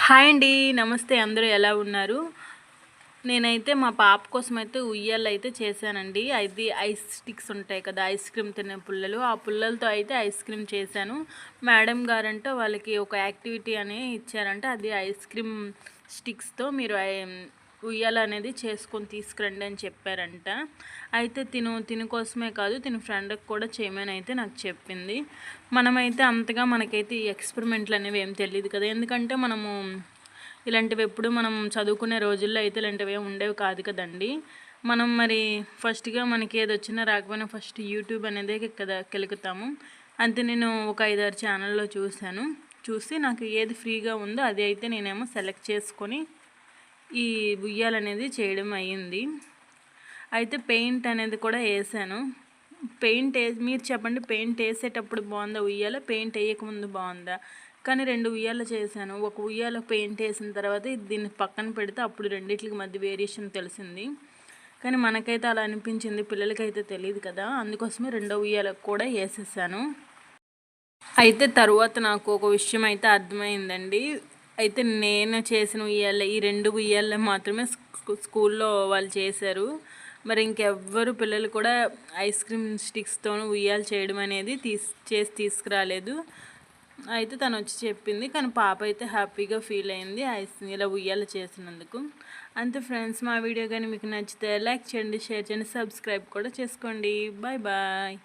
Hi అండి. నమస్తే. అందరూ ఎలా ఉన్నారు? నేనైతే మా పాప కోసమైతే ఉయ్యాలైతే చేశానండి. అది ఐస్ స్టిక్స్ ఉంటాయి కదా! ఐస్ క్రీమ్ తినే పుల్లలు. ఆ పుల్లలతో అయితే ఐస్ క్రీమ్ చేశాను. మేడం గారంట వాళ్ళకి ఒక యాక్టివిటీ అని ఇచ్చారంట. అది ఐస్ క్రీమ్ స్టిక్స్‌తో మీరు ఉయ్యాల అనేది చేసుకొని తీసుకురండి అని చెప్పారంట. అయితే తిను కోసమే కాదు తిన ఫ్రెండ్‌కి కూడా చేయమని అయితే నాకు చెప్పింది. మనమైతే అంతగా మనకైతే ఈ ఎక్స్‌పెరిమెంట్లు అనేవి ఏం తెలీదు కదా! ఎందుకంటే మనము ఇలాంటివి ఎప్పుడు మనం చదువుకునే రోజుల్లో అయితే ఇలాంటివి ఏమి ఉండేవి కాదు కదండి. మనం మరి ఫస్ట్‌గా మనకి ఏదొచ్చినా రాకపోయినా ఫస్ట్ యూట్యూబ్ అనేదే కదా కెలుకుతాము. అంతే నేను ఒక 5, 6 ఛానల్‌లో చూశాను. చూసి నాకు ఏది ఫ్రీగా ఉందో అది అయితే నేనేమో సెలెక్ట్ చేసుకొని ఈ ఉయ్యాలనేది చేయడం అయ్యింది. అయితే పెయింట్ అనేది కూడా ఏసాను. మీరు చెప్పండి, పెయింట్ ఏసేటప్పుడు బాగుందా ఉయ్యాల? పెయింట్ ఏయకముందు బాగుందా? కానీ 2 ఉయ్యాల చేశాను. ఒక ఉయ్యాల పెయింట్ ఏసిన తర్వాత దీన్ని పక్కన పెడితే అప్పుడు రెండిట్లకి మధ్య వేరియేషన్ తెలిసింది. కానీ మనకైతే అలా అనిపించింది. పిల్లలకైతే తెలీదు కదా! అందుకోసమే రెండో ఉయ్యాలకు కూడా ఏసేసాను. అయితే తరువాత నాకు ఒక విషయం అయితే అర్థమైందండి. అయితే నేను చేసిన ఉయ్యాల ఈ 2 ఉయ్యాల మాత్రమే స్కూల్లో వాళ్ళు చేశారు. మరి ఇంకెవ్వరు పిల్లలు కూడా ఐస్ క్రీమ్ స్టిక్స్‌తోను ఉయ్యాల చేయడం అనేది చేసి తీసుకురాలేదు. అయితే తనొచ్చి చెప్పింది. కానీ పాప అయితే హ్యాపీగా ఫీల్ అయింది ఇలా ఉయ్యాల చేసినందుకు. అంతే ఫ్రెండ్స్, మా వీడియో కానీ మీకు నచ్చితే లైక్ చేయండి, షేర్ చేయండి, సబ్స్క్రైబ్ కూడా చేసుకోండి. Bye bye.